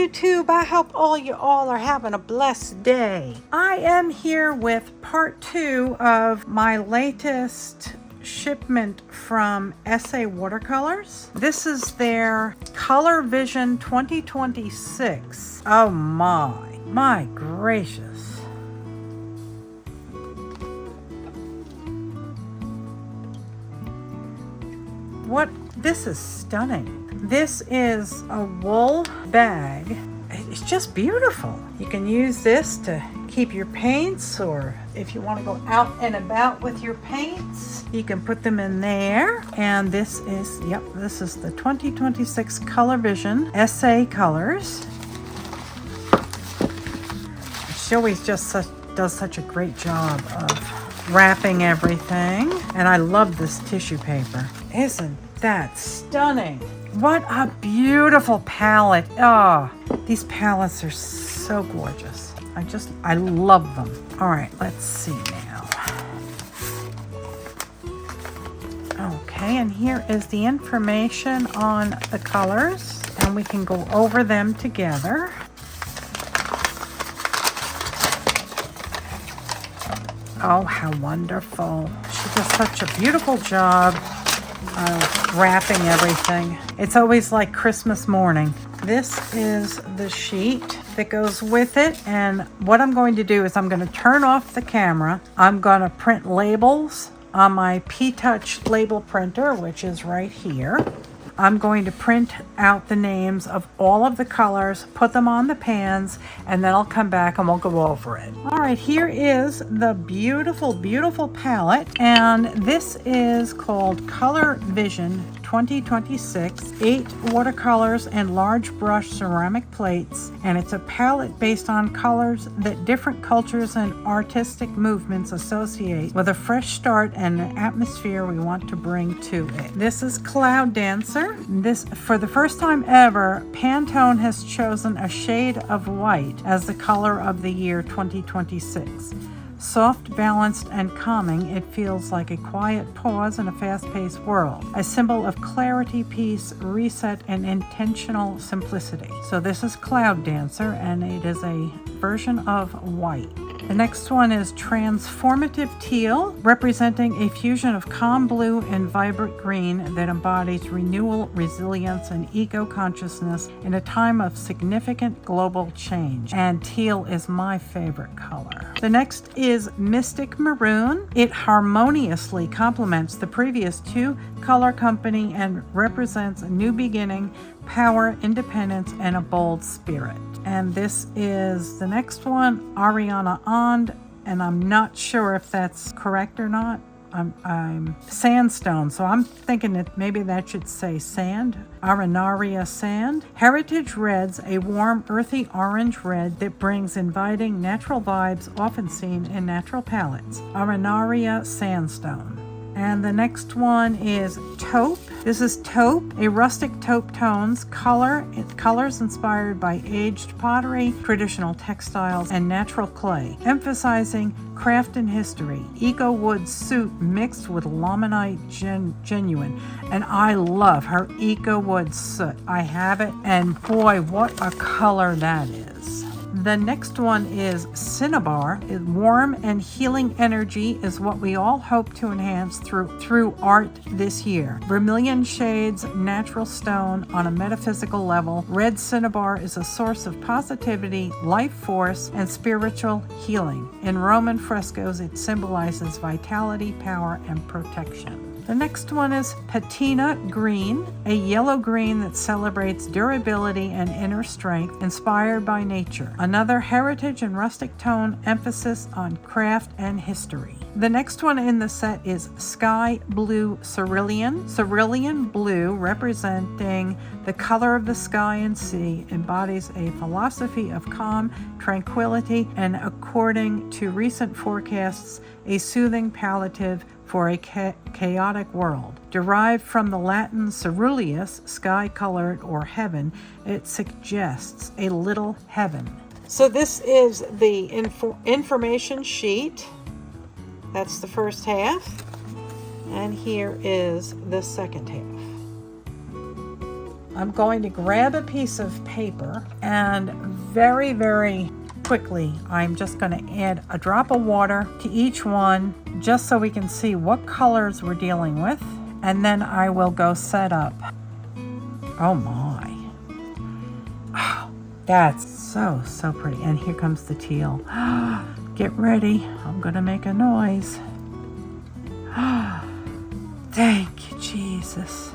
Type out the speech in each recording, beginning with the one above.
YouTube. I hope you all are having a blessed day. I am here with part 2 of my latest shipment from Essee Watercolors. This is their Color Vision 2026. Oh my gracious. This is stunning. This is a wool bag. It's just beautiful. You can use this to keep your paints, or if you want to go out and about with your paints, you can put them in there. And this is the 2026 Color Vision Essee Colors. She always does such a great job of wrapping everything. And I love this tissue paper. Isn't that stunning? What a beautiful palette. Oh, these palettes are so gorgeous. I love them. All right, let's see now. Okay, and here is the information on the colors, and we can go over them together. Oh, how wonderful. She does such a beautiful job of wrapping everything. It's always like Christmas morning. This is the sheet that goes with it, and what I'm going to do is I'm going to turn off the camera. I'm going to print labels on my P-Touch label printer, which is right here. I'm going to print out the names of all of the colors, put them on the pans, and then I'll come back and we'll go over it. All right, here is the beautiful, beautiful palette, and this is called Color Vision 2026, 8 watercolors and large brush ceramic plates, and it's a palette based on colors that different cultures and artistic movements associate with a fresh start and an atmosphere we want to bring to it. This is Cloud Dancer. This, for the first time ever, Pantone has chosen a shade of white as the color of the year 2026. Soft, balanced, and calming, it feels like a quiet pause in a fast-paced world. A symbol of clarity, peace, reset, and intentional simplicity. So this is Cloud Dancer, and it is a version of white. The next one is Transformative Teal, representing a fusion of calm blue and vibrant green that embodies renewal, resilience, and eco-consciousness in a time of significant global change. And teal is my favorite color. The next is Mystic Maroon. It harmoniously complements the previous 2 color company and represents a new beginning, power, independence, and a bold spirit. And this is the next one, Ariana And, and I'm not sure if that's correct or not. I'm Sandstone, so I'm thinking that maybe that should say sand. Arenaria Sand. Heritage Reds, a warm, earthy orange red that brings inviting natural vibes often seen in natural palettes. Arenaria Sandstone. And the next one is Taupe. This is Taupe, a rustic taupe tones, colors inspired by aged pottery, traditional textiles, and natural clay, emphasizing craft and history. Eco wood soot mixed with laminite genuine. And I love her eco wood soot. I have it, and boy, what a color that is. The next one is Cinnabar. Warm and healing energy is what we all hope to enhance through art this year. Vermilion shades, natural stone on a metaphysical level. Red cinnabar is a source of positivity, life force, and spiritual healing. In Roman frescoes, it symbolizes vitality, power, and protection. The next one is Patina Green, a yellow green that celebrates durability and inner strength, inspired by nature. Another heritage and rustic tone, emphasis on craft and history. The next one in the set is Sky Blue Cerulean. Cerulean blue, representing the color of the sky and sea, embodies a philosophy of calm, tranquility, and according to recent forecasts, a soothing palliative for a chaotic world. Derived from the Latin ceruleus, sky-colored or heaven, it suggests a little heaven. So this is the information sheet. That's the first half. And here is the second half. I'm going to grab a piece of paper and very, very quickly, I'm just going to add a drop of water to each one just so we can see what colors we're dealing with. And then I will go set up. Oh my. Oh, that's so, so pretty. And here comes the teal. Get ready. I'm going to make a noise. Thank you, Jesus.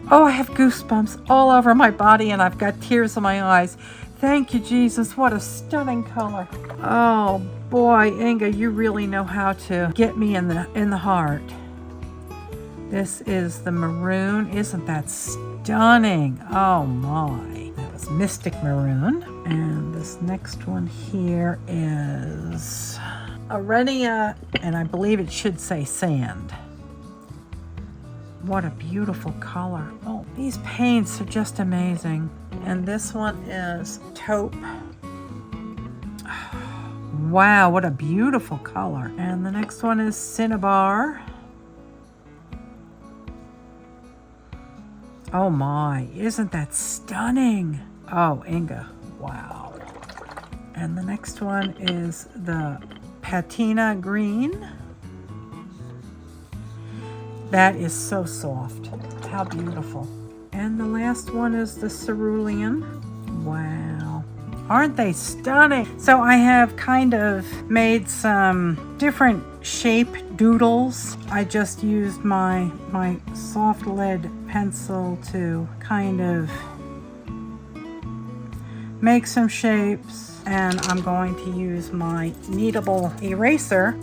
Oh, I have goosebumps all over my body and I've got tears in my eyes. Thank you, Jesus. What a stunning color. Oh boy, Inga, you really know how to get me in the heart. This is the maroon. Isn't that stunning? Oh my. That was Mystic Maroon. And this next one here is Arenia, and I believe it should say Sand. What a beautiful color. Oh, these paints are just amazing. And this one is Taupe. Wow, what a beautiful color. And the next one is Cinnabar. Oh my, isn't that stunning? Oh, Inga, wow. And the next one is the Patina Green. That is so soft. How beautiful. And the last one is the Cerulean. Wow. Aren't they stunning? So I have kind of made some different shape doodles. I just used my soft lead pencil to kind of make some shapes. And I'm going to use my kneadable eraser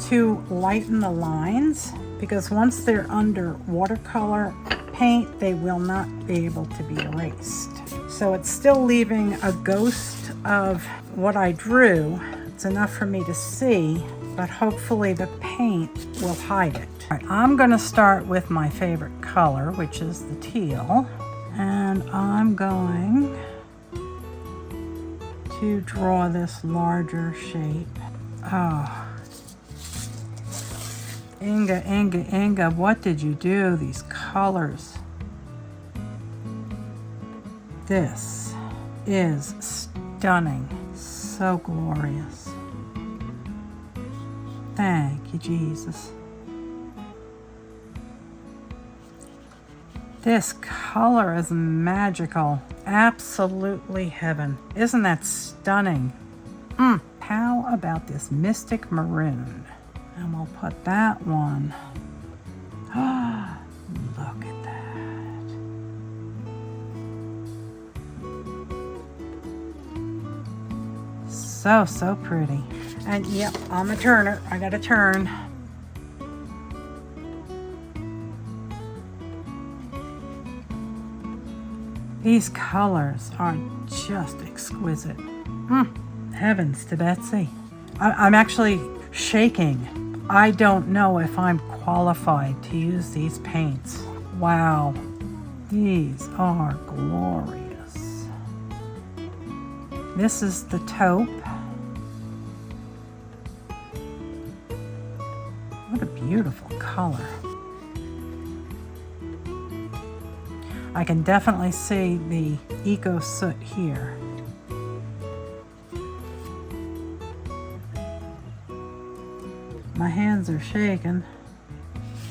to lighten the lines, because once they're under watercolor paint, they will not be able to be erased. So it's still leaving a ghost of what I drew. It's enough for me to see, but hopefully the paint will hide it. All right, I'm gonna start with my favorite color, which is the teal. And I'm going to draw this larger shape. Oh. Inga, what did you do? These colors. This is stunning. So glorious. Thank you, Jesus. This color is magical. Absolutely heaven. Isn't that stunning? How about this Mystic Maroon? And we'll put that one. Ah, look at that. So, so pretty. And yep, I'm a turner. I gotta turn. These colors are just exquisite. Heavens to Betsy. I'm actually shaking. I don't know if I'm qualified to use these paints. Wow, these are glorious. This is the Taupe. What a beautiful color. I can definitely see the Eco Soot here. My hands are shaking,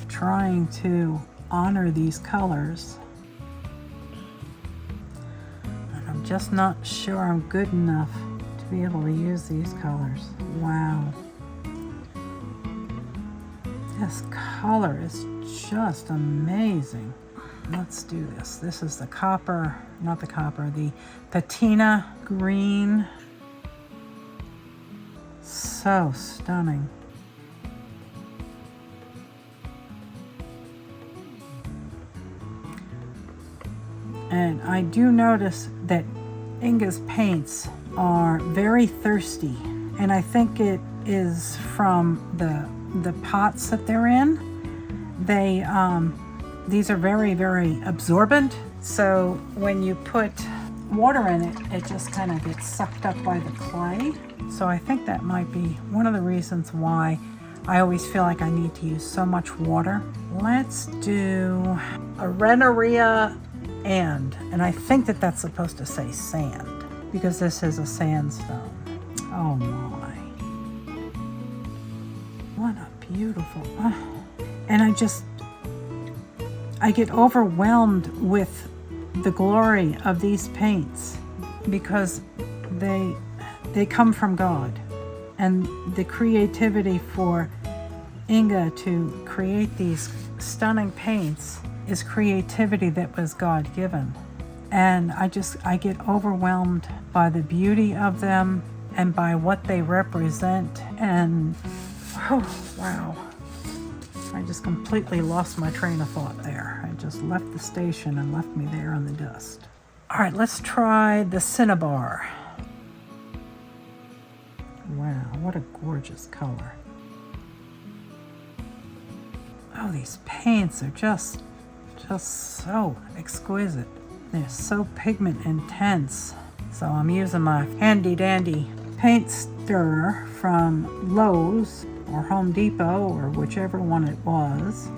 trying to honor these colors. And I'm just not sure I'm good enough to be able to use these colors. Wow. This color is just amazing. Let's do this. This is the copper, not the copper, the Patina Green. So stunning. And I do notice that Inga's paints are very thirsty. And I think it is from the pots that they're in. These are very, very absorbent. So when you put water in it, it just kind of gets sucked up by the clay. So I think that might be one of the reasons why I always feel like I need to use so much water. Let's do a Renaria and I think that that's supposed to say sand because this is a sandstone. Oh my. What a beautiful, and I get overwhelmed with the glory of these paints because they come from God, and the creativity for Inga to create these stunning paints is creativity that was God given. And I get overwhelmed by the beauty of them and by what they represent. And oh wow, I just completely lost my train of thought there. I just left the station and left me there in the dust. All right, let's try the Cinnabar. Wow, what a gorgeous color. Oh, these paints are just so exquisite. They're so pigment intense. So I'm using my handy dandy paint stirrer from Lowe's or Home Depot or whichever one it was.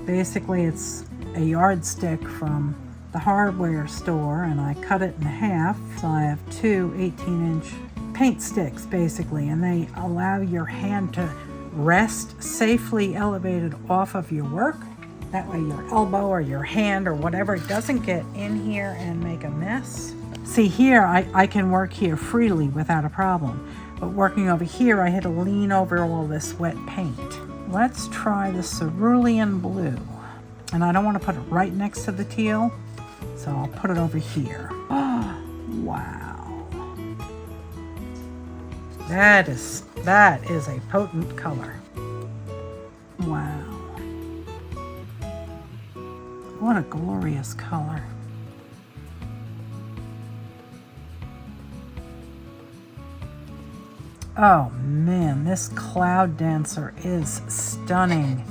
Basically, it's a yardstick from the hardware store, and I cut it in half. So I have two 18-inch paint sticks basically, and they allow your hand to rest safely elevated off of your work. That way your elbow or your hand or whatever doesn't get in here and make a mess. See here, I can work here freely without a problem. But working over here, I had to lean over all this wet paint. Let's try the cerulean blue. And I don't want to put it right next to the teal, so I'll put it over here. Oh, wow. That is a potent color. Wow. What a glorious color. Oh man, this Cloud Dancer is stunning.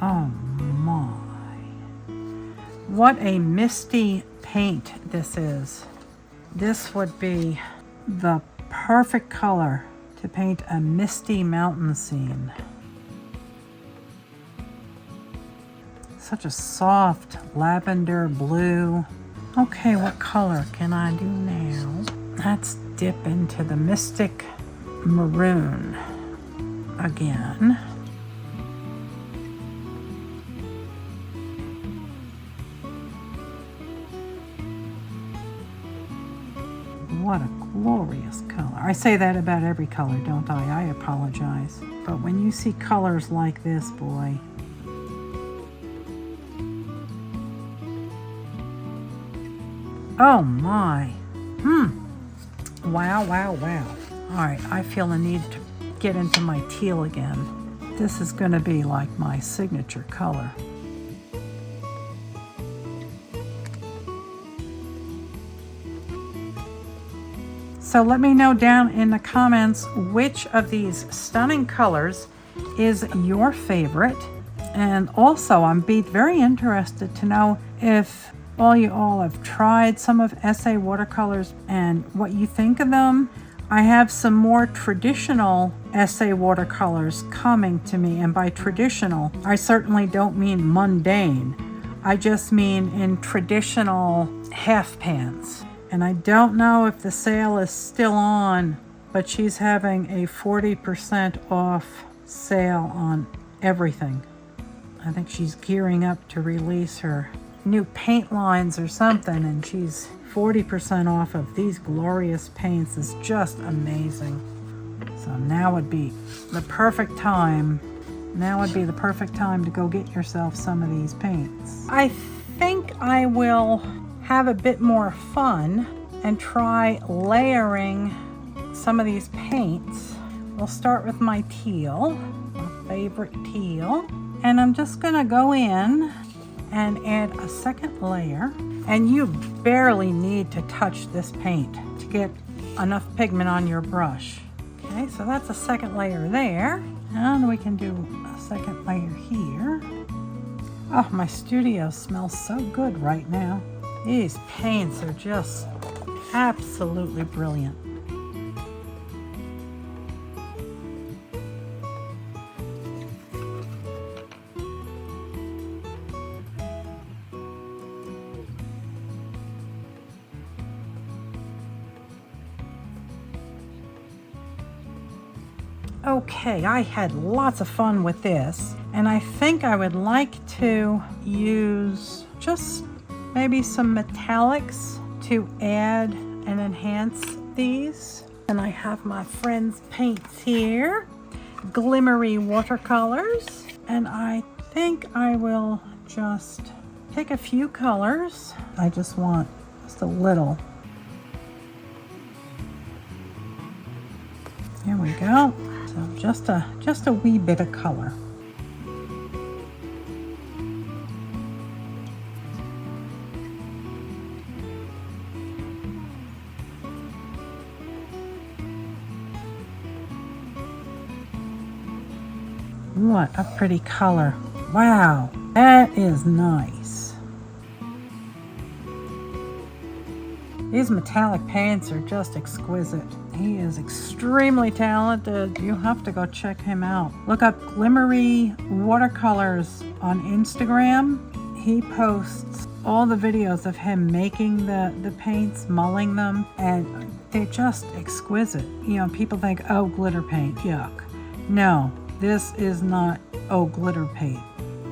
Oh my. What a misty paint this is. This would be the perfect color to paint a misty mountain scene. Such a soft lavender blue. Okay, what color can I do now? Let's dip into the Mystic Maroon again. What a glorious color. I say that about every color, don't I? I apologize. But when you see colors like this, boy. Oh my. Wow, wow, wow. All right, I feel the need to get into my teal again. This is going to be like my signature color. So let me know down in the comments which of these stunning colors is your favorite. And also, I'm very interested to know if you all have tried some of Essee Watercolors and what you think of them. I have some more traditional Essee Watercolors coming to me, and by traditional, I certainly don't mean mundane. I just mean in traditional half pans. And I don't know if the sale is still on, but she's having a 40% off sale on everything. I think she's gearing up to release her new paint lines or something, and she's 40% off of these glorious paints. Is just amazing. So now would be the perfect time. Now would be the perfect time to go get yourself some of these paints. I think I will have a bit more fun and try layering some of these paints. We'll start with my teal, my favorite teal, and I'm just gonna go in and add a second layer. And you barely need to touch this paint to get enough pigment on your brush. Okay, so that's a second layer there. And we can do a second layer here. Oh, my studio smells so good right now. These paints are just absolutely brilliant. Okay, I had lots of fun with this, and I think I would like to use just maybe some metallics to add and enhance these. And I have my friend's paints here, Glimmery Watercolors, and I think I will just pick a few colors. I just want just a little. Here we go. So just a wee bit of color. What a pretty color. Wow, that is nice. These metallic paints are just exquisite. He is extremely talented. You have to go check him out. Look up Glimmery Watercolors on Instagram. He posts all the videos of him making the paints, mulling them, and they're just exquisite. You know, people think, oh, glitter paint, yuck. No, this is not, oh, glitter paint.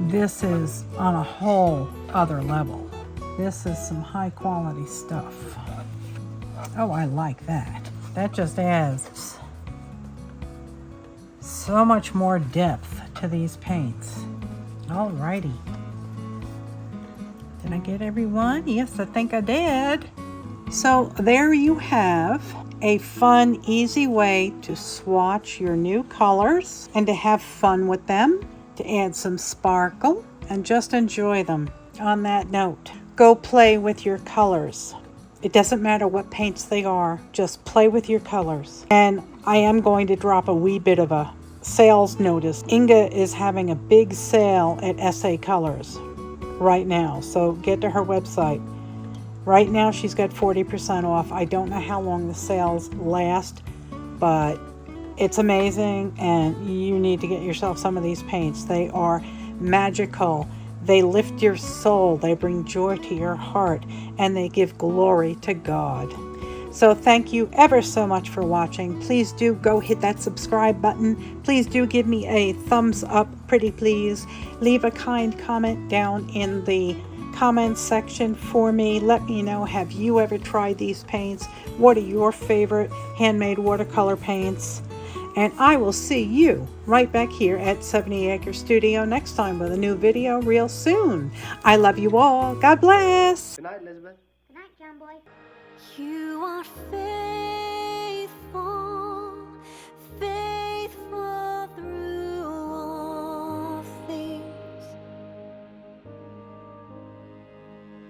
This is on a whole other level. This is some high quality stuff. Oh, I like that. That just adds so much more depth to these paints. Alrighty. Did I get everyone? Yes, I think I did. So there you have a fun, easy way to swatch your new colors and to have fun with them, to add some sparkle and just enjoy them. On that note, go play with your colors. It doesn't matter what paints they are, just play with your colors. And I am going to drop a wee bit of a sales notice. Inga is having a big sale at Essee Colors right now, so get to her website. Right now she's got 40% off. I don't know how long the sales last, but it's amazing, and you need to get yourself some of these paints. They are magical. They lift your soul, they bring joy to your heart, and they give glory to God. So thank you ever so much for watching. Please do go hit that subscribe button. Please do give me a thumbs up, pretty please. Leave a kind comment down in the comments section for me. Let me know, have you ever tried these paints? What are your favorite handmade watercolor paints? And I will see you right back here at 70 Acre Studio next time with a new video real soon. I love you all. God bless. Good night, Elizabeth. Good night, John Boy. You are fair.